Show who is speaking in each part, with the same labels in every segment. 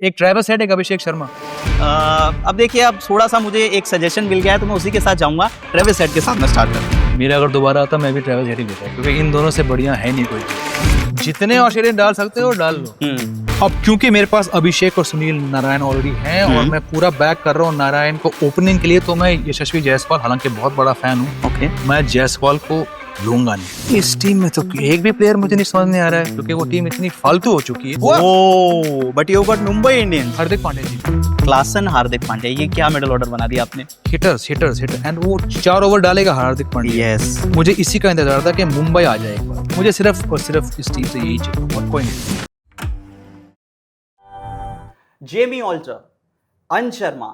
Speaker 1: एक Travis head, एक अभिषेक शर्मा।
Speaker 2: अब देखिए, अब थोड़ा सा मुझे एक सजेशन मिल गया है तो मैं उसी के साथ जाऊंगा। ट्रेविस हेड के साथ में स्टार्ट करता हूँ।
Speaker 1: मेरा अगर दोबारा आता मैं भी ट्रेविस हेड ही लेता, क्योंकि इन दोनों से बढ़िया है नहीं कोई। जितने ऑस्ट्रेलियन डाल सकते हो डाल लो। अब क्योंकि मेरे पास अभिषेक और सुनील नारायण ऑलरेडी हैं और मैं पूरा बैक कर रहा हूँ नारायण को ओपनिंग के लिए, तो मैं यशस्वी जायसवाल, हालांकि बहुत बड़ा फैन हूँ,
Speaker 2: ओके,
Speaker 1: मैं जायसवाल को लूंगा नहीं। इस टीम में तो एक भी प्लेयर मुझे नहीं समझ में आ रहा है, क्योंकि वो टीम इतनी फालतू हो चुकी है।
Speaker 2: Oh, but you got Mumbai Indians.
Speaker 1: Hardik Pandya ji,
Speaker 2: Klaasen Hardik Pandya, ये क्या मिडल ऑर्डर बना दिया आपने?
Speaker 1: हिटर एंड वो 4 ओवर डालेगा हार्दिक पांड्या।
Speaker 2: यस,
Speaker 1: मुझे इसी का इंतजार था कि मुंबई आ जाए एक बार। मुझे सिर्फ और सिर्फ इस टीम से यही चाहिए और कोई नहीं।
Speaker 2: जेमी ऑल्टर, अंश शर्मा,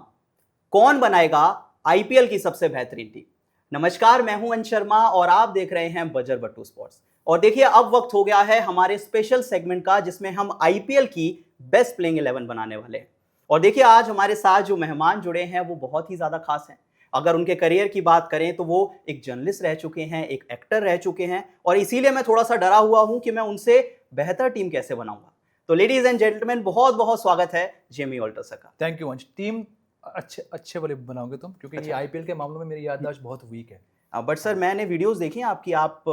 Speaker 2: कौन बनाएगा आईपीएल की सबसे बेहतरीन टीम? नमस्कार, मैं हूं अंश शर्मा और आप देख रहे हैं बजर बट्टू स्पोर्ट्स। और देखिए, अब वक्त हो गया है हमारे स्पेशल सेगमेंट का, जिसमें हम आईपीएल की बेस्ट प्लेइंग 11 बनाने वाले हैं। और देखिए, आज हमारे साथ जो मेहमान जुड़े हैं वो बहुत ही ज्यादा खास हैं। अगर उनके करियर की बात करें तो वो एक जर्नलिस्ट रह चुके हैं, एक एक्टर रह चुके हैं, और इसीलिए मैं थोड़ा सा डरा हुआ हूं कि मैं उनसे बेहतर टीम कैसे बनाऊंगा। तो लेडीज एंड जेंटलमैन, बहुत बहुत स्वागत है जेमी ऑल्टर सर का।
Speaker 1: थैंक यू अंश। टीम अच्छे वाले बनाओगे तुम, क्योंकि ये आईपीएल के मामलों में मेरी याददाश्त बहुत वीक है।
Speaker 2: बट सर, मैंने वीडियोस देखी हैं आपकी, आप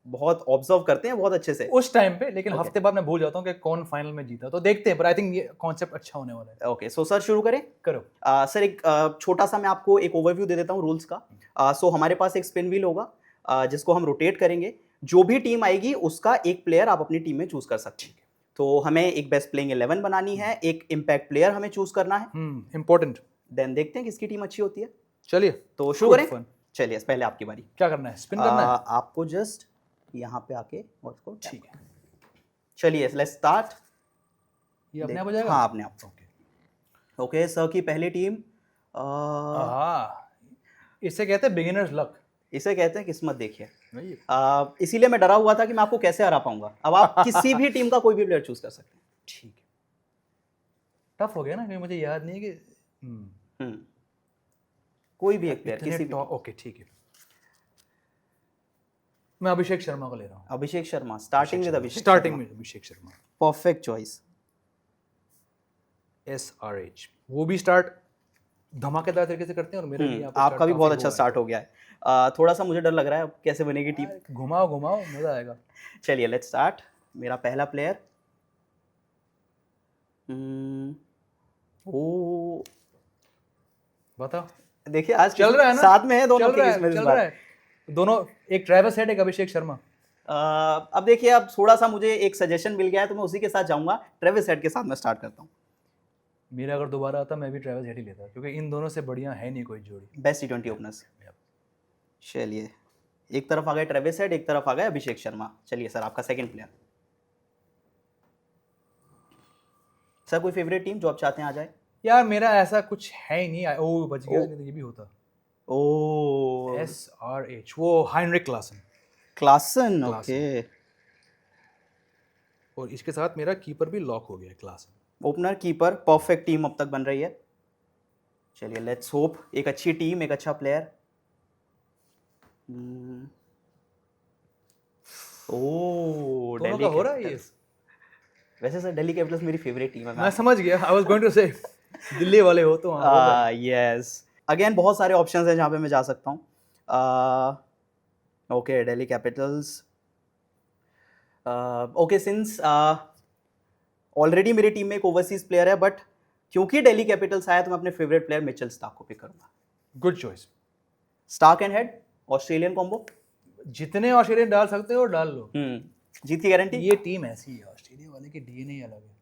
Speaker 2: बहुत ऑब्जर्व करते हैं बहुत अच्छे से
Speaker 1: उस टाइम पे, लेकिन हफ्ते बाद मैं भूल जाता हूँ कि कौन फाइनल में जीता, तो देखते हैं। पर आई थिंक ये कॉन्सेप्ट अच्छा होने वाला है।
Speaker 2: ओके, सो सर शुरू करें।
Speaker 1: करो।
Speaker 2: सर, एक छोटा सा मैं आपको एक ओवरव्यू दे देता हूँ रूल्स का। सो हमारे पास एक स्पिन व्हील होगा, जिसको हम रोटेट करेंगे। जो भी टीम आएगी उसका एक प्लेयर आप अपनी टीम में चूज कर सकते हैं। तो हमें एक बेस्ट प्लेइंग 11 बनानी है, एक इम्पैक्ट प्लेयर हमें चूज करना है।
Speaker 1: इंपॉर्टेंट।
Speaker 2: देन देखते हैं किसकी टीम अच्छी होती है।
Speaker 1: चलिए,
Speaker 2: तो शुरू करें। चलिए, पहले आपकी बारी।
Speaker 1: क्या करना है? स्पिन करना है
Speaker 2: आपको जस्ट यहाँ पे आके और उसको
Speaker 1: ठीक है।
Speaker 2: चलिए, लेट्स स्टार्ट।
Speaker 1: ये अपने आप हो जाएगा?
Speaker 2: हाँ, अपने आप। ओके, सर की पहली टीम।
Speaker 1: इसे कहते हैं बिगिनर्स लक।
Speaker 2: इसे कहते हैं किस्मत। देखिए, इसीलिए मैं डरा हुआ था कि मैं आपको कैसे हरा पाऊंगा। अब आप किसी भी टीम का कोई भी प्लेयर चूज कर सकते हैं।
Speaker 1: ठीक है। टफ हो गया ना, क्योंकि मुझे याद नहीं है कि
Speaker 2: कोई भी एक प्लेयर, किसी भी।
Speaker 1: ओके, ठीक है। मैं अभिषेक शर्मा को ले रहा हूँ।
Speaker 2: अभिषेक शर्मा, स्टार्टिंग में
Speaker 1: Abhishek Sharma.
Speaker 2: Perfect choice.
Speaker 1: SRH, वो भी स्टार्ट धमाकेदार तरीके से करते हैं, और मेरे लिए
Speaker 2: आपका भी बहुत अच्छा स्टार्ट हो गया है। थोड़ा सा मुझे डर लग रहा है कैसे बनेगी टीम।
Speaker 1: घुमाओ मजा आएगा।
Speaker 2: चलिए, लेट्स स्टार्ट। मेरा पहला प्लेयर, ओ
Speaker 1: बताओ।
Speaker 2: देखिए, आज
Speaker 1: चल रहा है ना,
Speaker 2: साथ में है दोनों के इसमें
Speaker 1: चल रहा है दोनों। एक ट्रेविस हेड, एक अभिषेक शर्मा।
Speaker 2: अब देखिए, अब थोड़ा सा मुझे एक सजेशन मिल गया है तो मैं उसी के साथ जाऊंगा। ट्रेविस हेड के साथ मैं स्टार्ट करता हूँ।
Speaker 1: मेरा अगर दोबारा आता मैं भी ट्रेविस हेड ही लेता, क्योंकि इन दोनों से बढ़िया है नहीं कोई जोड़ी।
Speaker 2: Best T20 openers. चलिए, एक तरफ आ गए ट्रेविस हेड, एक तरफ आ गए अभिषेक शर्मा। चलिए सर, आपका सेकंड प्लेयर। सर, कोई फेवरेट टीम जो आप चाहते हैं आ जाए?
Speaker 1: यार, मेरा ऐसा कुछ है ही नहीं। ओ, बच गया, नहीं तो ये भी होता। SRH, वो हाइनरिक क्लासन।
Speaker 2: ओके।
Speaker 1: और इसके साथ मेरा कीपर भी लॉक हो गया, Klaasen.
Speaker 2: Opener, keeper, perfect team अब तक बन रही है। चलिए, लेट्स होप एक अच्छी टीम, एक अच्छा प्लेयर। ओह, दिल्ली
Speaker 1: हो रहा है ये।
Speaker 2: वैसे सर, दिल्ली कैपिटल्स मेरी फेवरेट टीम है।
Speaker 1: मैं समझ गया, आई वाज गोइंग टू से दिल्ली वाले हो तो।
Speaker 2: यस, अगेन बहुत सारे ऑप्शंस हैं जहाँ पे मैं जा सकता हूँ। Okay, Delhi Capitals. Okay, since already मेरी टीम में एक ओवरसीज प्लेयर है, बट क्योंकि दिल्ली कैपिटल्स आया तो मैं अपने फेवरेट प्लेयर मिचेल स्टार्क को पिक करूंगा।
Speaker 1: Good choice.
Speaker 2: Starc and Head, Australian combo.
Speaker 1: जितने ऑस्ट्रेलियन डाल सकते हो डाल लो।
Speaker 2: जीत की गारंटी।
Speaker 1: ये टीम ऐसी है, ऑस्ट्रेलिया वाले की डीएनए अलग है।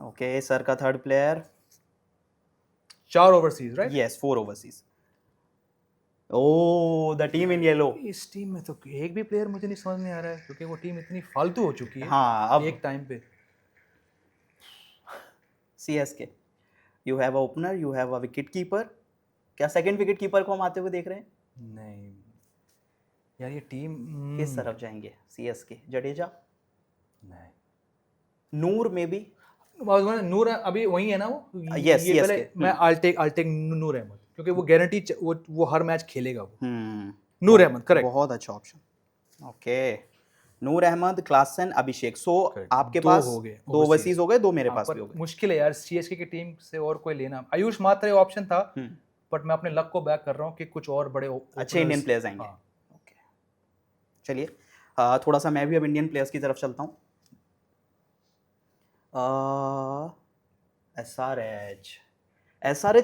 Speaker 2: ओके, सर का third player.
Speaker 1: 4 overseas, right?
Speaker 2: Yes, 4 overseas. Oh, the team in yellow.
Speaker 1: इस टीम में तो एक भी प्लेयर मुझे नहीं समझ में आ रहा है, क्योंकि वो टीम इतनी फालतू हो चुकी है।
Speaker 2: हाँ, अब
Speaker 1: एक टाइम पे
Speaker 2: CSK, you have a opener, you have a wicket keeper. क्या सेकंड विकेट कीपर को हम आते हुए देख रहे हैं?
Speaker 1: नहीं यार, ये टीम
Speaker 2: किस तरफ जाएंगे? CSK, जडेजा,
Speaker 1: नहीं,
Speaker 2: नूर में भी।
Speaker 1: नूर अभी वही है ना वो।
Speaker 2: Yes,
Speaker 1: ये
Speaker 2: CSK.
Speaker 1: पहले मैं I'll take नूर अहमद, क्योंकि वो गारंटी वो हर मैच खेलेगा वो। नूर अहमद, करेक्ट।
Speaker 2: बहुत अच्छा ऑप्शन। ओके, नूर अहमद, क्लासन, अभिषेक। सो
Speaker 1: Correct.
Speaker 2: आपके
Speaker 1: दो
Speaker 2: पास
Speaker 1: हो गए,
Speaker 2: दो
Speaker 1: overseas.
Speaker 2: ओवरसीज हो गए, दो मेरे
Speaker 1: हाँ,
Speaker 2: पास
Speaker 1: पर
Speaker 2: भी हो गए।
Speaker 1: मुश्किल है यार, सीएसके की टीम से और कोई लेना। आयुष मात्रे ऑप्शन था, बट मैं अपने लक को बैक कर रहा हूँ कि कुछ और बड़े
Speaker 2: अच्छे इंडियन प्लेयर्स आएंगे।
Speaker 1: हाँ।
Speaker 2: ओके, चलिए थोड़ा सा मैं भी अब इंडियन प्लेयर्स की तरफ चलता हूँ। एसआरएच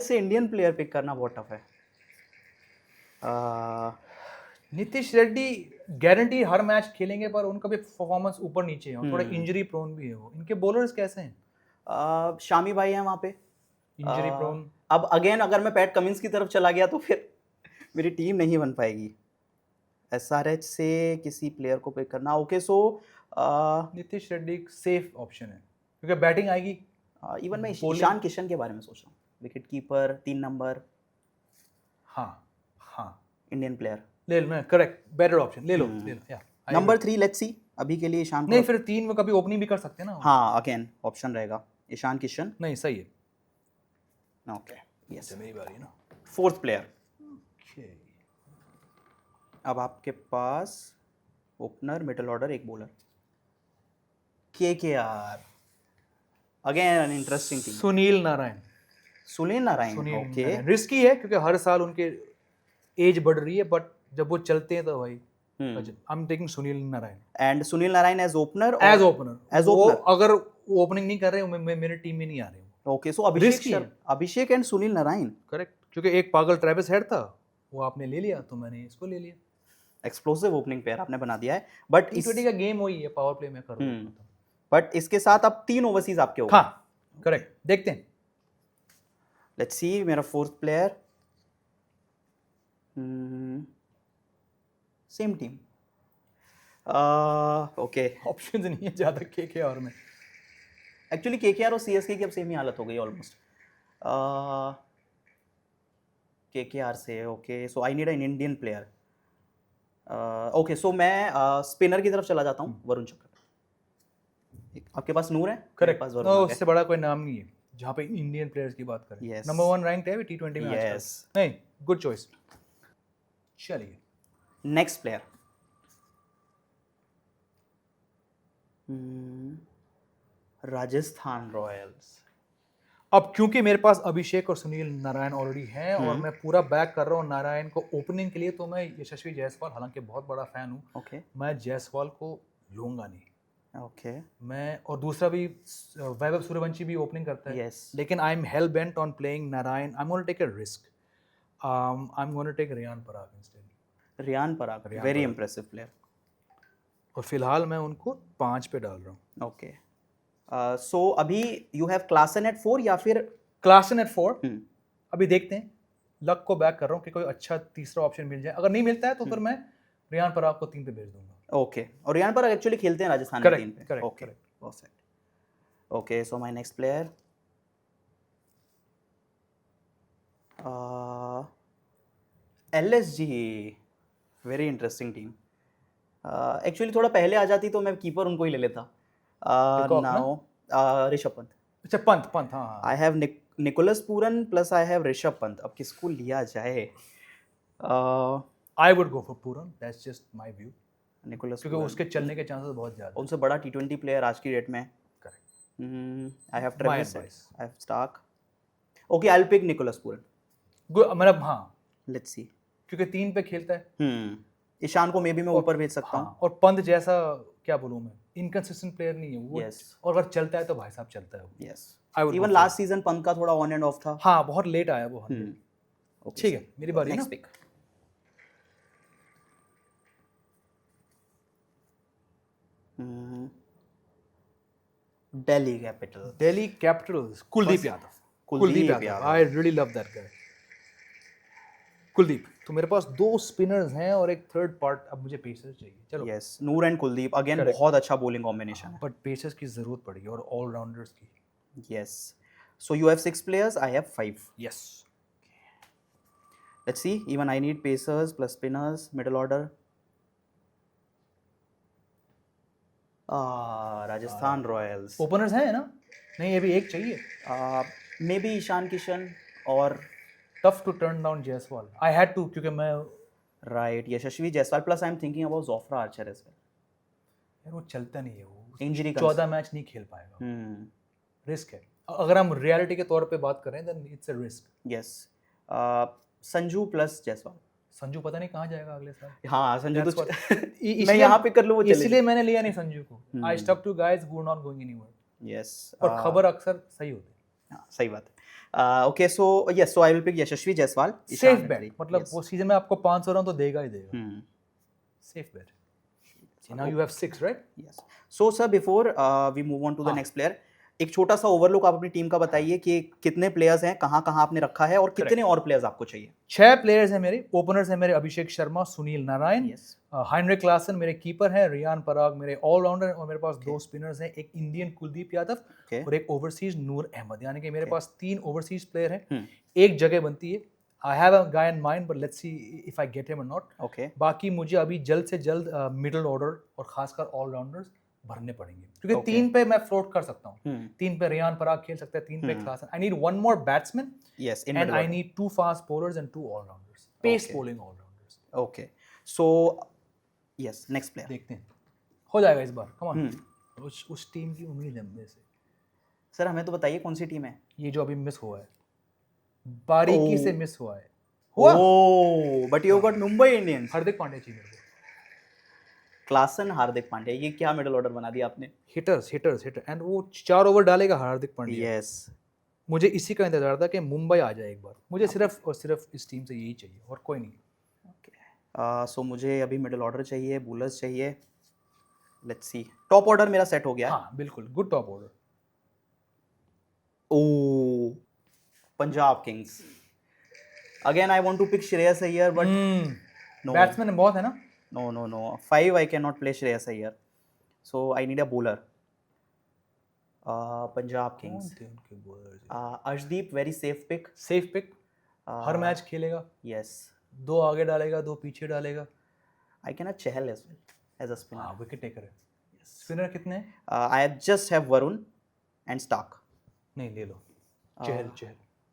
Speaker 2: से इंडियन प्लेयर पिक करना बहुत टफ है।
Speaker 1: नीतीश रेड्डी गारंटी हर मैच खेलेंगे, पर उनका भी परफॉर्मेंस ऊपर नीचे है और थोड़ा इंजरी प्रोन भी है वो। इनके बॉलर्स कैसे हैं?
Speaker 2: शामी भाई हैं वहाँ पे,
Speaker 1: इंजरी प्रोन।
Speaker 2: अब अगेन अगर मैं पैट कमिंस की तरफ चला गया तो फिर मेरी टीम नहीं बन पाएगी। एसआरएच से किसी प्लेयर को पिक करना। ओके, सो
Speaker 1: नीतीश रेड्डी एक सेफ ऑप्शन है क्योंकि बैटिंग आएगी।
Speaker 2: इवन मैं ईशान किशन के बारे में सोच रहा हूँ, विकेट कीपर, 3 नंबर।
Speaker 1: हाँ हाँ,
Speaker 2: इंडियन प्लेयर
Speaker 1: ले लो, करेक्ट, बेटर ऑप्शन, ले लो ले लो। या
Speaker 2: नंबर 3, लेट्स सी। अभी के लिए ईशान
Speaker 1: नहीं, फिर 3 में कभी ओपनिंग भी कर सकते हैं ना।
Speaker 2: हाँ, अगेन ऑप्शन रहेगा ईशान किशन।
Speaker 1: नहीं, सही है।
Speaker 2: ओके, यस,
Speaker 1: मेरी बारी ना।
Speaker 2: 4th player.
Speaker 1: ओके,
Speaker 2: अब आपके पास ओपनर, मिडल ऑर्डर, एक bowler. KKR, again an interesting team.
Speaker 1: Sunil Narayan.
Speaker 2: Sunil Narayan, okay.
Speaker 1: Risky है क्योंकि हर साल उनके एज बढ़ रही है, बट जब वो चलते हैं तो भाई I am taking Sunil Narine.
Speaker 2: And Sunil Narine as opener,
Speaker 1: as opener,
Speaker 2: as
Speaker 1: वो
Speaker 2: ओपनर।
Speaker 1: अगर वो ओपनिंग नहीं कर रहे मेरे टीम में नहीं आ रहे।
Speaker 2: ओके, सो
Speaker 1: Risky है।
Speaker 2: अभिषेक एंड सुनील नारायण।
Speaker 1: करेक्ट, क्योंकि एक पागल ट्रेविस हेड था, वो आपने ले लिया तो मैंने इसको ले लिया।
Speaker 2: एक्सप्लोसिव ओपनिंग पेयर आपने बना दिया है। बट
Speaker 1: टी20 का गेम वही है, पावर प्ले में कर रहा हूं।
Speaker 2: बट इसके साथ अब 3 ओवरसीज आपके हो गए।
Speaker 1: हाँ, करेक्ट, देखते हैं।
Speaker 2: लेट्स सी, मेरा 4th player, same team. Okay,
Speaker 1: options नहीं है ज्यादा केकेआर में।
Speaker 2: एक्चुअली केकेआर और सीएसके की अब सेम ही हालत हो गई ऑलमोस्ट। केकेआर से, okay, so I need an Indian player. Okay, so मैं स्पिनर की तरफ चला जाता हूँ, वरुण चक्रवर्ती। आपके पास नूर है?
Speaker 1: करेक्ट,
Speaker 2: पास वरुण आ गया।
Speaker 1: उससे बड़ा कोई नाम नहीं है जहाँ पे इंडियन प्लेयर्स की बात करें।
Speaker 2: Yes.
Speaker 1: नंबर 1 रैंक है T20 में आजकल। नहीं, गुड चॉइस। चलिए,
Speaker 2: नेक्स्ट प्लेयर। राजस्थान रॉयल्स।
Speaker 1: अब क्योंकि मेरे पास अभिषेक और सुनील नारायण ऑलरेडी हैं और मैं पूरा बैक कर रहा हूँ नारायण को ओपनिंग के लिए, तो मैं यशस्वी जायसवाल, हालांकि बहुत बड़ा फैन हूँ,
Speaker 2: ओके,
Speaker 1: मैं जायसवाल को लूंगा नहीं।
Speaker 2: ओके,
Speaker 1: मैं, और दूसरा भी वैभव सूर्यवंशी भी ओपनिंग करता है।
Speaker 2: यस,
Speaker 1: लेकिन I am hell bent on playing Narine. I am gonna take a risk. I am gonna take Riyan Parag instead.
Speaker 2: Riyan Parag, very impressive player.
Speaker 1: और फिलहाल मैं उनको 5 पे डाल रहा हूँ।
Speaker 2: ओके, सो अभी यू हैव क्लासन एट 4 या फिर
Speaker 1: क्लासन एट 4। अभी देखते हैं, लक को बैक कर रहा हूँ कि कोई अच्छा तीसरा ऑप्शन मिल जाए। अगर नहीं मिलता है तो फिर मैं रियान पराग को 3 पे भेज दूंगा।
Speaker 2: ओके, और रियान पराग एक्चुअली खेलते हैं राजस्थान में 3 पे।
Speaker 1: Correct,
Speaker 2: okay, perfect. Okay, so my next player, LSG, very interesting team. Actually थोड़ा पहले आ जाती तो मैं कीपर उनको ही ले लेता। नाउ ऋषभ पंत।
Speaker 1: अच्छा, पंत, हाँ।
Speaker 2: I have Nicholas Pooran plus I have Rishabh Pant. अब किसको लिया जाए?
Speaker 1: I would go for Pooran, that's just my view.
Speaker 2: Nicholas,
Speaker 1: क्योंकि उसके चलने के चांसेस बहुत ज्यादा।
Speaker 2: उनसे बड़ा T20 प्लेयर आज की डेट में।
Speaker 1: Correct,
Speaker 2: I have Travis, I have Starc. Okay, I will pick Nicholas Pooran.
Speaker 1: मतलब हाँ,
Speaker 2: लेट्स सी,
Speaker 1: क्योंकि 3 पे खेलता है।
Speaker 2: ईशान को मे बी मैं ऊपर भेज सकता हूँ।
Speaker 1: और पंत जैसा, क्या बोलूँ मैं, इनकंसिस्टेंट प्लेयर नहीं है वो। और अगर चलता है तो भाई साहब चलता है वो।
Speaker 2: Yes, even last season Pant का थोड़ा ऑन एंड ऑफ था।
Speaker 1: हाँ, बहुत लेट आया वो। ठीक है, मेरी बारी ना।
Speaker 2: Next pick, Delhi
Speaker 1: Capitals, Kuldeep Yadav. I really love that guy, Kuldeep. तो मेरे पास 2 स्पिनर्स हैं और एक थर्ड पार्ट। अब मुझे पेसर्स चाहिए। चलो,
Speaker 2: yes, Noor and Kuldeep, again बहुत अच्छा बॉलिंग कॉम्बिनेशन है,
Speaker 1: बट पेसर्स की जरूरत पड़ेगी और ऑलराउंडर्स की।
Speaker 2: Yes, so you have 6 players, I have 5।
Speaker 1: Yes,
Speaker 2: let's see, even I need pacers plus spinners, middle order. Rajasthan Royals.
Speaker 1: Openers हैं ना? नहीं, अभी एक चाहिए।
Speaker 2: मे बी ईशान किशन और
Speaker 1: tough to turn down Jaiswal. I had to, क्योंकि मैं
Speaker 2: right, Yashasvi Jaiswal plus I am thinking about Jofra Archer as well.
Speaker 1: यार वो चलता नहीं है, वो
Speaker 2: इंजरी
Speaker 1: 14 मैच नहीं खेल पाएगा, रिस्क है। अगर हम रियलिटी के तौर पे बात करें then it's a risk.
Speaker 2: Yes. Sanju plus Jaiswal.
Speaker 1: Sanju पता नहीं कहाँ जाएगा अगले साल।
Speaker 2: हाँ संजू
Speaker 1: That's
Speaker 2: तो
Speaker 1: what-
Speaker 2: मैं यहाँ पे कर लूँ वो चले
Speaker 1: इसलिए मैंने लिया नहीं संजू को। I
Speaker 2: hmm.
Speaker 1: Stuck two guys who are not going anywhere.
Speaker 2: Yes.
Speaker 1: और खबर अक्सर सही होती है।
Speaker 2: हाँ, सही बात है। Okay so yes, so I will pick Yashasvi Jaiswal.
Speaker 1: Safe bet, मतलब वो सीजन में आपको 500 रन तो देगा ही देगा। Safe bet. Now you have 6 right?
Speaker 2: Yes. So sir before we move on to the next player, एक छोटा सा ओवरलुक आप अपनी टीम का बताइए कि कितने प्लेयर्स हैं, कहाँ कहाँ आपने रखा है और कितने और प्लेयर्स आपको चाहिए।
Speaker 1: 6 प्लेयर्स हैं मेरे। ओपनर्स हैं मेरे Abhishek Sharma, Sunil Narine,
Speaker 2: yes.
Speaker 1: Heinrich Klaasen मेरे कीपर हैं, रियान पराग मेरे ऑलराउंडर, और मेरे पास 2 स्पिनर्स हैं, एक इंडियन कुलदीप यादव और एक ओवरसीज नूर अहमद। यानी कि मेरे पास 3 ओवरसीज प्लेयर हैं। एक जगह बनती है। I have a guy in mind but let's see if I get him और नॉट।
Speaker 2: ओके।
Speaker 1: बाकी मुझे अभी जल्द से जल्द मिडिल ऑर्डर और खासकर ऑलराउंडर्स भरने पड़ेंगे, क्योंकि 3 पे मैं फ्लोट कर सकता हूँ। 3 पे रियान पराग खेल सकता है, 3 पे Klaasen. I need 1 more batsman and I need 2 fast bowlers and 2 allrounders, pace bowling allrounders.
Speaker 2: Okay so yes, next player
Speaker 1: देखते हैं हो जाएगा इस बार। कम ऑन, उस टीम की उम्मीद है मेरे से।
Speaker 2: सर हमें तो बताइए कौन सी टीम है
Speaker 1: ये जो अभी मिस हुआ है, बारीकी से मिस हुआ है।
Speaker 2: Oh but you got Mumbai Indians.
Speaker 1: Hardik Pandya चाहिए मेरे को।
Speaker 2: क्लासन, हार्दिक पांड्या, ये क्या मिडिल ऑर्डर बना दिया आपने।
Speaker 1: हिटर एंड वो 4 ओवर डालेगा हार्दिक पांड्या।
Speaker 2: यस।
Speaker 1: मुझे इसी का इंतजार था कि मुंबई आ जाए एक बार। मुझे सिर्फ और सिर्फ इस टीम से यही चाहिए और कोई नहीं।
Speaker 2: सो मुझे अभी मिडिल ऑर्डर चाहिए, बॉलर्स चाहिए। लेट्स सी, टॉप ऑर्डर मेरा सेट हो गया।
Speaker 1: हाँ बिल्कुल, good top order.
Speaker 2: Oh Punjab Kings. Again I want to pick Shreyas Iyer but no,
Speaker 1: batsman बहुत है ना।
Speaker 2: No. 5 I cannot play Shreyas Iyer. So I need a bowler. Punjab Kings. Arshdeep, very safe pick.
Speaker 1: Safe pick, हर match खेलेगा।
Speaker 2: Yes.
Speaker 1: 2 आगे डालेगा, 2 पीछे डालेगा।
Speaker 2: I can have Chahal as well as a spinner.
Speaker 1: हाँ विकेट टेकर है। Spinner कितने हैं?
Speaker 2: I just have Varun and Stark.
Speaker 1: नहीं ले लो,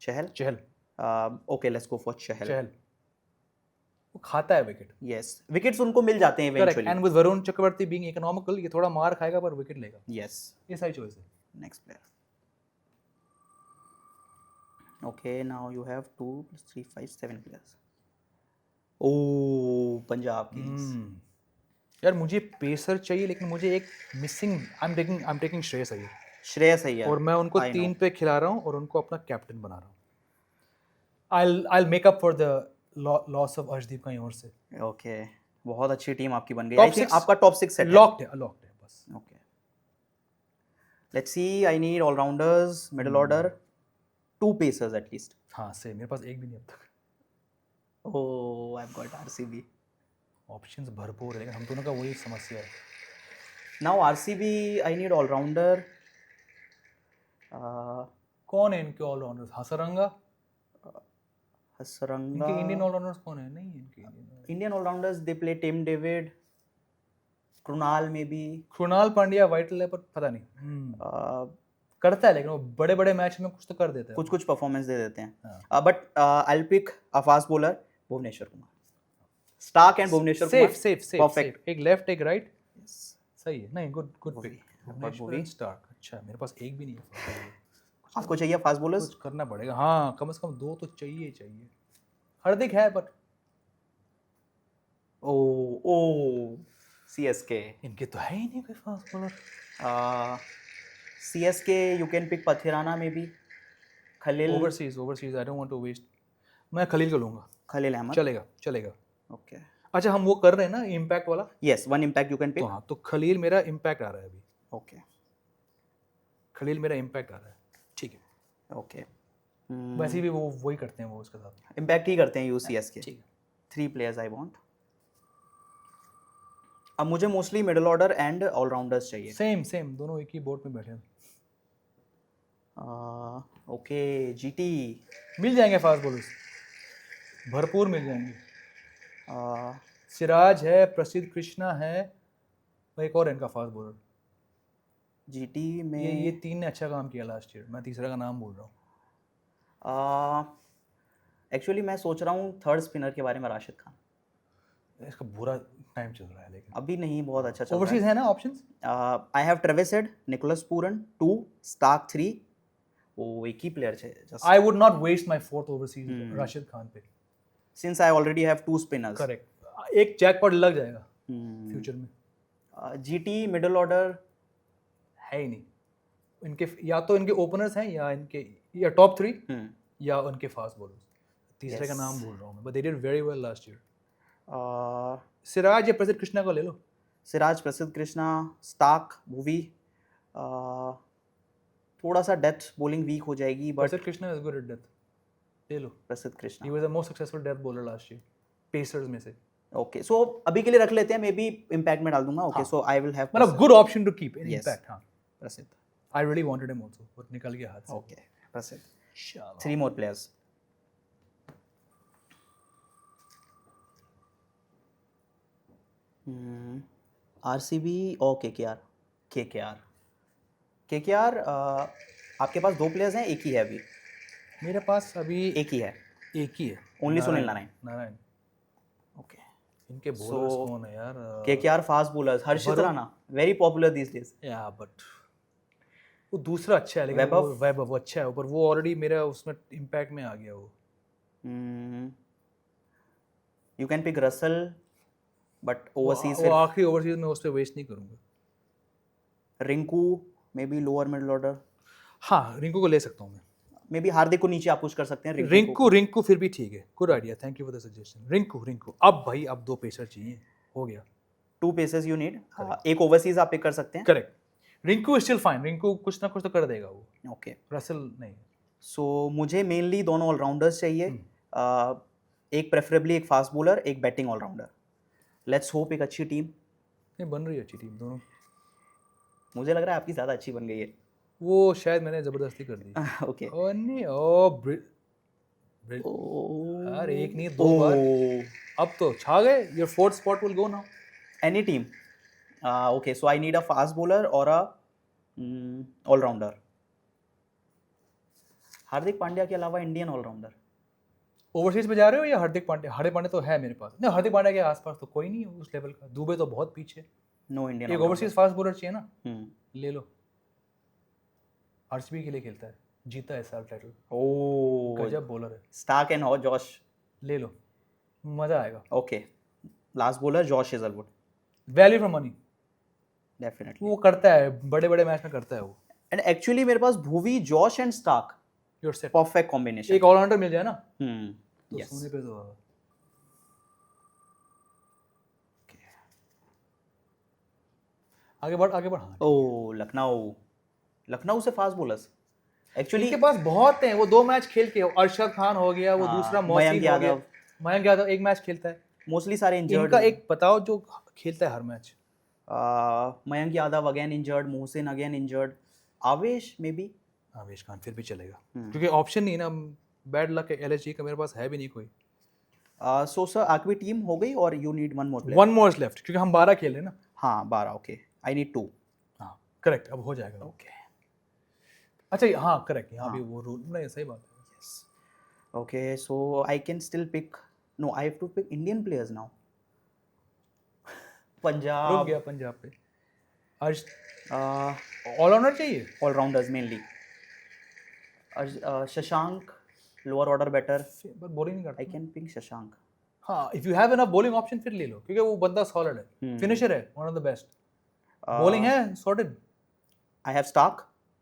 Speaker 1: चहल।
Speaker 2: Okay, let's go for Chahal.
Speaker 1: वो खाता है विकेट।
Speaker 2: Yes. Wickets उनको मिल जाते हैं eventually.
Speaker 1: And with Varun Chakravarthy being economical, ये थोड़ा मार खाएगा पर विकेट लेगा।
Speaker 2: Yes.
Speaker 1: ये सही चॉइस है।
Speaker 2: Next player. Okay, now you have 2 plus 3, 5, 7 players. Oh, Punjab Kings.
Speaker 1: यार मुझे पेसर चाहिए, लेकिन मुझे एक missing. I am taking Shreyas Iyer.
Speaker 2: Shreyas Iyer.
Speaker 1: और मैं उनको 3 पे खिला रहा हूँ और उनको अपना कैप्टन बना रहा हूँ। I'll make up for the loss of Arshdeep कहीं और से।
Speaker 2: ओके, बहुत अच्छी टीम आपकी बन गई।
Speaker 1: Top
Speaker 2: आई थिंक
Speaker 1: 6
Speaker 2: आपका टॉप 6 सेट है।
Speaker 1: लॉक्ड है बस।
Speaker 2: Okay, let's see, I need all-rounders, middle order, 2 pacers at least.
Speaker 1: हाँ से मेरे पास एक भी नहीं अब तक।
Speaker 2: Oh, I have got RCB.
Speaker 1: Options भरपूर है, लेकिन हम दोनों का वही समस्या है।
Speaker 2: Now RCB, I need all-rounder.
Speaker 1: कौन है इनके ऑलराउंडर्स? हसरंगा।
Speaker 2: हसरंगा।
Speaker 1: इनके इंडियन ऑलराउंडर्स कौन है? नहीं इनके
Speaker 2: Indian allrounders, they play Tim David, Krunal maybe.
Speaker 1: Krunal Pandya vital है पर पता नहीं करता है, लेकिन वो बड़े बड़े मैच में कुछ तो कर देता है।
Speaker 2: कुछ परफॉर्मेंस दे देते हैं। But I will pick a fast bowler, Bhuvneshwar Kumar. Starc and Bhuvneshwar Kumar.
Speaker 1: Safe
Speaker 2: perfect.
Speaker 1: एक लेफ्ट एक राइट। सही है। नहीं गुड पिक। भुवनेश्वर स्टार्क। अच्छा मेरे पास एक भी नहीं है।
Speaker 2: आपको चाहिए फास्ट बॉलर्स?
Speaker 1: कुछ करना पड़ेगा। हाँ कम से कम 2 तो चाहिए। हार्दिक है बट
Speaker 2: ओ सीएसके।
Speaker 1: इनके तो है ही नहीं कोई fast bowler.
Speaker 2: CSK, you can pick Pathirana maybe. Khaleel.
Speaker 1: Overseas I don't want to waste. मैं खलील को लूंगा।
Speaker 2: खलील अहमद
Speaker 1: चलेगा।
Speaker 2: ओके।
Speaker 1: अच्छा हम वो कर रहे हैं ना इम्पैक्ट वाला।
Speaker 2: Yes, 1 impact you can pick.
Speaker 1: तो हाँ, तो खलील मेरा इम्पैक्ट आ रहा है अभी।
Speaker 2: ओके,
Speaker 1: खलील मेरा इम्पैक्ट आ रहा है। ठीक है।
Speaker 2: ओके।
Speaker 1: वैसे भी वो वही करते हैं, वो उसके साथ
Speaker 2: इम्पैक्ट ही करते हैं यूसीएसके।
Speaker 1: ठीक है।
Speaker 2: 3 प्लेयर्स आई वांट। अब मुझे mostly middle order and allrounders चाहिए।
Speaker 1: सेम दोनों एक ही बोर्ड पे बैठे हैं।
Speaker 2: Okay, GT.
Speaker 1: मिल जाएंगे फास्ट बॉलर्स, भरपूर मिल जाएंगे। सिराज है, प्रसिद्ध कृष्णा है, एक और इनका फास्ट बॉलर।
Speaker 2: जीटी में
Speaker 1: ये 3 ने अच्छा काम किया लास्ट ईयर। मैं तीसरा का नाम बोल रहा हूँ।
Speaker 2: एक्चुअली मैं सोच रहा हूँ थर्ड स्पिनर के बारे में, राशिद खान।
Speaker 1: इसका बुरा टाइम चल रहा है लेकिन
Speaker 2: अभी नहीं, बहुत अच्छा चल रहा
Speaker 1: ओवरसीज है ना ऑप्शंस.
Speaker 2: है. I have Travis Head, Nicholas Pooran 2, Stark 3. वो एक ही प्लेयर है just.
Speaker 1: I would not waste my fourth overseas Rashid Khan पे.
Speaker 2: Since I already have 2 spinners.
Speaker 1: Correct, एक जैकपॉट लग जाएगा फ्यूचर में.
Speaker 2: जीटी मिडिल ऑर्डर
Speaker 1: है ही नहीं इनके, या तो इनके ओपनर्स हैं या इनके या टॉप 3 या उनके फास्ट बॉलर्स. तीसरे का नाम भूल रहा हूँ मैं, but they did very well last year. Siraj या प्रसिद्ध कृष्णा को ले लो.
Speaker 2: सिराज, प्रसिद्ध कृष्णा, स्टार्क, भुवी. थोड़ा सा डेथ बॉलिंग वीक हो जाएगी but
Speaker 1: Prasidh Krishna is good at death. ले लो.
Speaker 2: प्रसिद्ध
Speaker 1: ही
Speaker 2: Krishna.
Speaker 1: Was the most successful death bowler last year pacers में से.
Speaker 2: ओके, सो अभी के लिए रख लेते हैं, मे बी इम्पैक्ट में डाल दूंगा. Okay, so I will have
Speaker 1: मतलब good option to keep in
Speaker 2: Yes.
Speaker 1: Impact. हां,
Speaker 2: Prasidh.
Speaker 1: I really wanted him also but निकल गया हाथ से.
Speaker 2: ओके, प्रसिद्ध.
Speaker 1: इंशाल्लाह.
Speaker 2: 3 more players. आरसीबी और केकेआर. केकेआर आपके पास 2 प्लेयर्स हैं, एक ही है अभी.
Speaker 1: मेरे पास अभी
Speaker 2: एक ही है.
Speaker 1: एक ही है.
Speaker 2: ओनली सुनील नारायण.
Speaker 1: नारायण.
Speaker 2: ओके.
Speaker 1: इनके बॉलर्स कौन है यार?
Speaker 2: KKR fast bowlers. Harshit Rana, very popular this days.
Speaker 1: या बट वो दूसरा अच्छा है लेकिन
Speaker 2: वैभव?
Speaker 1: वैभव वो अच्छा है, पर वो ऑलरेडी मेरा उसमें इम्पैक्ट में आ गया वो.
Speaker 2: You can pick Russell but overseas.
Speaker 1: वो आखिरी ओवरसीज में उस पे वेस्ट नहीं करूंगा.
Speaker 2: Rinku maybe lower middle order.
Speaker 1: हाँ, रिंकू को ले सकता हूँ मैं.
Speaker 2: मे बी हार्दिक को नीचे आप पुश कर सकते हैं.
Speaker 1: रिंकू फिर भी ठीक है. Good idea, thank you for the suggestion. Rinku अब भाई, अब 2 पेसर चाहिए. हो गया.
Speaker 2: 2 पेसेस यू नीड. एक ओवरसीज आप पिक कर सकते हैं.
Speaker 1: Correct. Rinku is still fine. Rinku कुछ ना कुछ तो कर देगा वो.
Speaker 2: ओके.
Speaker 1: रसल नहीं.
Speaker 2: सो मुझे मेनली दोनों ऑलराउंडर्स चाहिए. एक प्रेफरेबली एक फास्ट बॉलर, एक बैटिंग ऑलराउंडर. लेट्स होप एक अच्छी टीम.
Speaker 1: नहीं, बन रही है अच्छी टीम दोनों.
Speaker 2: मुझे लग रहा है आपकी ज़्यादा अच्छी बन गई है.
Speaker 1: वो शायद मैंने जबरदस्ती कर दी.
Speaker 2: ओके.
Speaker 1: ओ नहीं, ओ यार, एक नहीं 2 बार. अब तो छा गए. Your 4th spot will go now.
Speaker 2: Any team. Okay, so I need a fast bowler और अ ऑलराउंडर. हार्दिक पांड्या के अलावा इंडियन ऑलराउंडर.
Speaker 1: ओवरसीज पे जा रहे हो या हार्दिक पांड्या? हार्दिक पांड्या तो है मेरे पास. नहीं, हार्दिक पांड्या के आसपास तो कोई नहीं है उस लेवल का. दुबे तो बहुत पीछे.
Speaker 2: No Indian.
Speaker 1: एक ओवरसीज फास्ट बॉलर चाहिए ना.
Speaker 2: हम्म.
Speaker 1: ले लो. आरसीबी के लिए खेलता है, जीता है साल टाइटल.
Speaker 2: ओह,
Speaker 1: गजब बॉलर है.
Speaker 2: स्टार्क एंड हो जॉश.
Speaker 1: ले लो, मजा आएगा.
Speaker 2: Okay. Last bowler Josh Hazlewood.
Speaker 1: Value for money.
Speaker 2: Definitely.
Speaker 1: वो करता है, बड़े बड़े मैच में करता है वो.
Speaker 2: एंड एक्चुअली मेरे पास Bhuvi, Josh and Stark.
Speaker 1: Your set.
Speaker 2: Perfect combination.
Speaker 1: एक ऑलराउंडर मिल जाए ना तो
Speaker 2: Yes.
Speaker 1: सोने पे तो. आगे बढ़. हाँ,
Speaker 2: ओह, लखनऊ से फास्ट बॉलर्स. एक्चुअली
Speaker 1: इनके पास बहुत हैं. वो 2 मैच खेल के, अरशद खान हो गया, वो दूसरा मोहसिन हो गया. मयंक यादव एक मैच खेलता है.
Speaker 2: मोस्टली सारे इंजर्ड.
Speaker 1: इनका एक बताओ जो खेलता है हर match.
Speaker 2: Mayank Yadav again injured, Mohsin again injured. Avesh may B.
Speaker 1: आवेश खान फिर भी चलेगा क्योंकि ऑप्शन नहीं ना. बैड लक है एलएचजी का, मेरे पास है भी नहीं कोई.
Speaker 2: सो सर आपकी टीम हो गई और you need one more player.
Speaker 1: 1 more is left क्योंकि हम 12 खेल रहे हैं ना.
Speaker 2: हाँ, 12. ओके, आई नीड 2.
Speaker 1: हाँ, करेक्ट. अब हो जाएगा.
Speaker 2: ओके.
Speaker 1: अच्छा, हाँ करेक्ट. यहाँ भी वो रूल नहीं, सही बात है.
Speaker 2: Yes. Okay, so I can still pick. No, I have to pick Indian players now.
Speaker 1: रुक
Speaker 2: पंजाब.
Speaker 1: गया पंजाब पे. आज ऑलराउंडर चाहिए.
Speaker 2: All-rounders mainly. Shashank, lower order batter.
Speaker 1: पर बॉलिंग नहीं करता.
Speaker 2: I can pick Shashank.
Speaker 1: हाँ, if you have enough bowling option फिर ले लो क्योंकि वो बंदा सॉलिड है. फिनिशर है, one of the best. Bowling है sorted.
Speaker 2: I have Stark,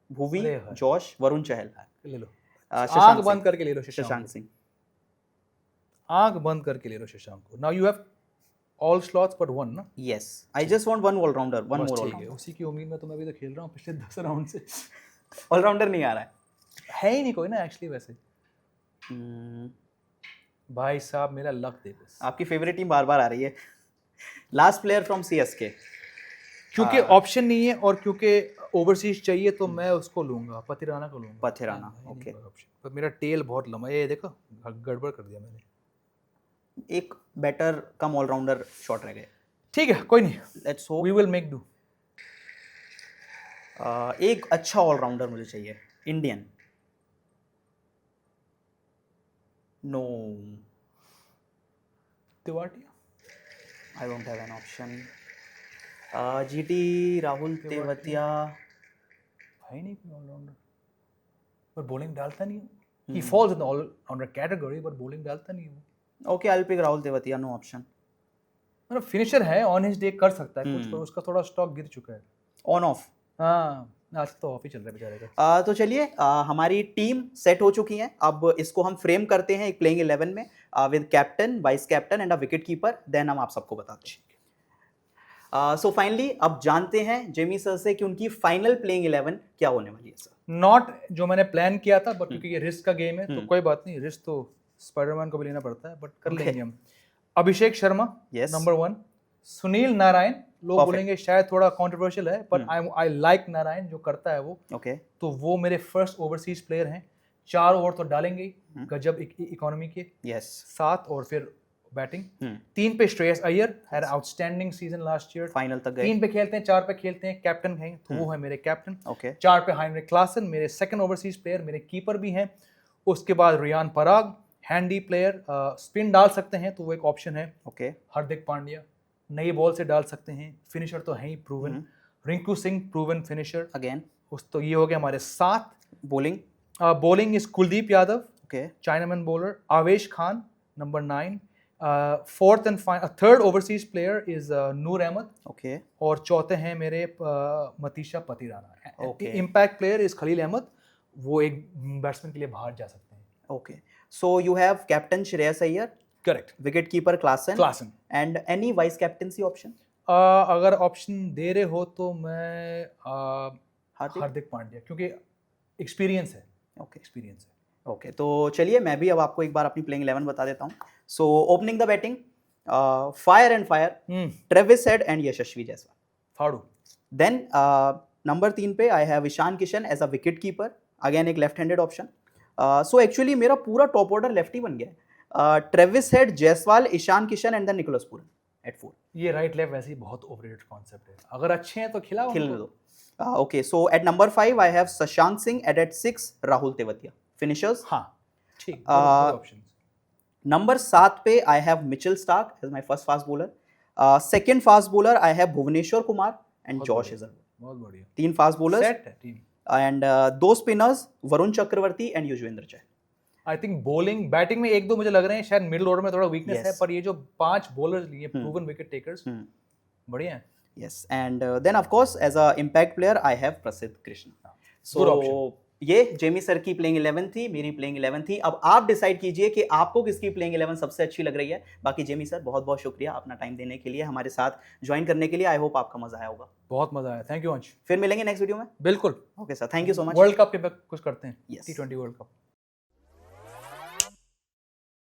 Speaker 2: Bhuvi,
Speaker 1: अरे भाई.
Speaker 2: जोश, वरुण चहल.
Speaker 1: ले लो.
Speaker 2: शशांक
Speaker 1: आंख
Speaker 2: सिंह.
Speaker 1: बंद करके ले लो
Speaker 2: शशांक
Speaker 1: शशांक.
Speaker 2: सिंह.
Speaker 1: आंख बंद करके ले लो शशांक को. Now you have all slots but 1 ना.
Speaker 2: Yes, I just want one all-rounder, one
Speaker 1: बस
Speaker 2: more
Speaker 1: ठीक है.
Speaker 2: all-rounder.
Speaker 1: उसी की उम्मीद में तो मैं भी तो खेल रहा हूँ पिछले 10 राउंड से.
Speaker 2: All-rounder नहीं आ रहा
Speaker 1: है ही नहीं कोई ना एक्चुअली वैसे.
Speaker 2: है.
Speaker 1: भाई साहब मेरा लक दे बस.
Speaker 2: आपकी फेवरेट टीम बार बार आ रही है. Last player from CSK.
Speaker 1: क्योंकि ऑप्शन नहीं है और क्योंकि ओवरसीज चाहिए तो मैं उसको लूंगा, पथिराना को लूंगा.
Speaker 2: पथिराना,
Speaker 1: नहीं,
Speaker 2: ओके.
Speaker 1: नहीं कोई option. पर मेरा टेल बहुत लंबा है. ये देखो गड़बड़ कर दिया मैंने.
Speaker 2: एक बैटर कम ऑलराउंडर शॉट रह गए.
Speaker 1: ठीक है, कोई नहीं.
Speaker 2: Let's hope.
Speaker 1: We will make do.
Speaker 2: एक अच्छा ऑलराउंडर मुझे चाहिए. Indian. No.
Speaker 1: Tewatia.
Speaker 2: I don't have an option. GT Rahul Tewatia
Speaker 1: है नहीं कोई ऑलराउंडर, पर बॉलिंग डालता नहीं है। He falls in the all-rounder category, पर बॉलिंग डालता नहीं है वो।
Speaker 2: Okay, I will pick Rahul Tewatia, no option.
Speaker 1: मतलब फिनिशर है, ऑन हिज डे कर सकता है कुछ, पर उसका थोड़ा स्टॉक गिर चुका है।
Speaker 2: On off.
Speaker 1: हाँ, आज तो ऑफ ही चल रहा है बेचारे का।
Speaker 2: तो चलिए, हमारी टीम सेट हो चुकी है। अब इसको हम फ्रेम करते हैं एक प्लेइंग 11 में, with captain, vice captain and a wicket keeper. Then हम आप सबको बताते हैं। सो फाइनली अब जानते हैं जेमी सर से कि उनकी फाइनल प्लेइंग 11 क्या होने वाली है सर।
Speaker 1: नॉट जो मैंने प्लान किया था, बट क्योंकि ये रिस्क का गेम है तो कोई बात नहीं, रिस्क तो स्पाइडरमैन को भी लेना पड़ता है, बट कर लेंगे हम। अभिषेक शर्मा नंबर 1, सुनील नारायण, लोग बोलेंगे शायद थोड़ा कंट्रोवर्शियल है, पर आई लाइक नारायण, जो करता है वो।
Speaker 2: ओके,
Speaker 1: तो वो मेरे फर्स्ट ओवरसीज प्लेयर हैं। 4 ओवर तो डालेंगे ही, गजब इकोनॉमी के।
Speaker 2: यस,
Speaker 1: 7 और फिर बैटिंग। 3 पे Shreyas Iyer, had outstanding season last year,
Speaker 2: final तक गए।
Speaker 1: 3 पे खेलते हैं, 4 पे खेलते हैं, कैप्टन हैं तो वो है मेरे कैप्टन।
Speaker 2: ओके,
Speaker 1: 4 पे हाइनरिक क्लासन, मेरे सेकंड ओवरसीज प्लेयर, मेरे कीपर भी हैं। उसके बाद Riyan Parag, handy player, spin डाल सकते हैं तो वो एक ऑप्शन है।
Speaker 2: ओके,
Speaker 1: हार्दिक पांड्या नई बॉल से डाल सकते हैं, फिनिशर तो है ही proven. Rinku Singh proven finisher
Speaker 2: again.
Speaker 1: उस तो ये हो गया हमारे 7।
Speaker 2: Bowling,
Speaker 1: bowling is Kuldeep Yadav,
Speaker 2: okay,
Speaker 1: chinaman bowler. Avesh Khan number 9। Fourth and third overseas player is Noor Ahmad,
Speaker 2: okay,
Speaker 1: और चौथे हैं मेरे Matheesha Pathirana.
Speaker 2: Okay.
Speaker 1: Impact player is Khaleel Ahmed, वो एक बैट्समैन के लिए बाहर जा सकते हैं।
Speaker 2: Okay. So you have captain Shreyas Iyer,
Speaker 1: correct,
Speaker 2: wicket keeper Klaasen,
Speaker 1: Klaasen.
Speaker 2: And any vice captaincy option?
Speaker 1: अगर ऑप्शन दे रहे हो तो मैं हार्दिक पांड्या, क्योंकि एक्सपीरियंस है।
Speaker 2: ओके,
Speaker 1: एक्सपीरियंस है।
Speaker 2: ओके, तो चलिए मैं भी अब आपको एक बार अपनी प्लेइंग 11 बता देता हूँ। So opening the batting, fire and fire, Travis Head and Yashasvi Jaiswal.
Speaker 1: फाड़ू।
Speaker 2: देन नंबर 3 पे I have Ishan Kishan as a wicket keeper, again एक left handed option. So actually मेरा पूरा टॉप ऑर्डर लेफ्ट ही बन गया है। Travis Head, Jaiswal, Ishan Kishan and then Nicholas Pooran at 4।
Speaker 1: ये राइट लेफ्ट वैसे ही बहुत ओवररेटेड कॉन्सेप्ट है, अगर अच्छे हैं तो खिलाओ
Speaker 2: खेल
Speaker 1: उनको।
Speaker 2: दो। Okay, so at number 5 I have Shashank Singh, at 6 Rahul Tewatia. Finishers,
Speaker 1: हाँ ठीक, ऑप्शंस।
Speaker 2: नंबर 7 पे I have Mitchell Starc as my first fast bowler. Second fast bowler I have Bhuvneshwar Kumar and Josh Hazel.
Speaker 1: बहुत बढ़िया,
Speaker 2: 3 फास्ट बॉलर्स
Speaker 1: सेट है team.
Speaker 2: And 2 spinners, Varun Chakravarthy and Yuzvendra Chahal.
Speaker 1: I think bowling batting में 1-2 मुझे लग रहे हैं शायद मिडिल ऑर्डर में थोड़ा वीकनेस
Speaker 2: Yes.
Speaker 1: है, पर ये जो 5 बॉलर्स लिए प्रूवन विकेट टेकर्स बढ़िया है।
Speaker 2: Yes, and then of course as a impact player I have Prasidh Krishna.
Speaker 1: Good
Speaker 2: So
Speaker 1: option.
Speaker 2: ये जेमी सर की प्लेइंग 11 थी, मेरी प्लेइंग 11 थी। अब आप डिसाइड कीजिए कि आपको किसकी प्लेइंग 11 सबसे अच्छी लग रही है। बाकी जेमी सर बहुत बहुत शुक्रिया अपना टाइम देने के लिए, हमारे साथ ज्वाइन करने के लिए। आई होप आपका मजा आया होगा।
Speaker 1: बहुत मजा आया, थैंक यू अंश।
Speaker 2: फिर मिलेंगे नेक्स्ट वीडियो में।
Speaker 1: बिल्कुल,
Speaker 2: okay sir, thank you so much.
Speaker 1: World cup के बाद कुछ करते हैं,
Speaker 2: Yes.
Speaker 1: T20 world cup.